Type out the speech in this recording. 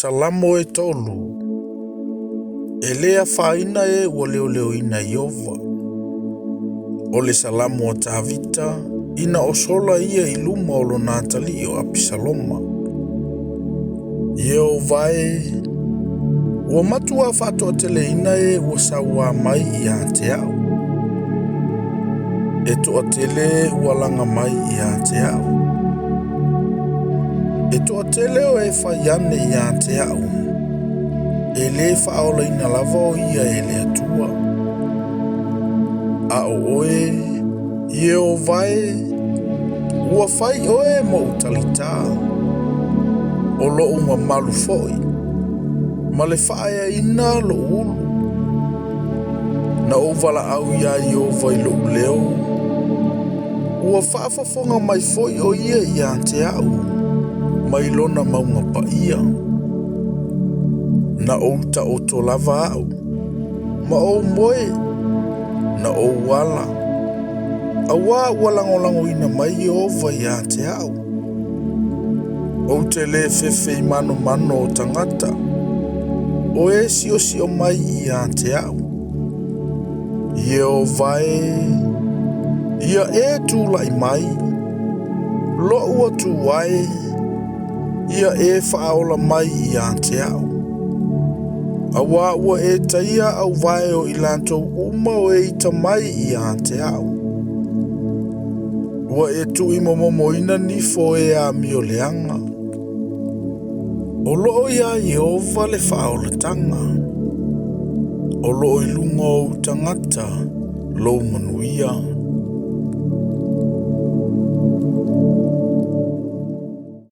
salamo e tolu. E lea whaina e ua leo leo ina Iova. O le salamo o Tavita, ina o sola ia I luma o lo Natali o Apisaloma. Iova e, ua matua whato tele ina e ua sawa mai I a te au. E toa tele ua langa mai I a te au. E toa tele o e whaiane I a te au. E le whaola ina lava o ia e le atua. A o oe, ie o vai, ua whai oe mo utalita. O lo uma malu foi. Ma le whaia ina lo ulu. Na ovala au ia I o vai lo leo. Ua whaafafonga mai foi o ia I a te au. Mai lona maunga pa ia. Na outa o to lava au. Ma o moe. Na o wala. Awa walangolango ina mai Iova I a te au. O te le fefe mano mano o tangata. O e si o mai I a te au. Iova e. Ia e tula I mai. Lo ua tu wae. Ia e whaola mai I a te au. Awa ua e taia au vae o ilanto uma o e ita mai I a te au. Ua e tu I momo ina nifo e a mio leanga. O loo ia Iova le whaola tanga. O loo I lunga o tangata lo manuia.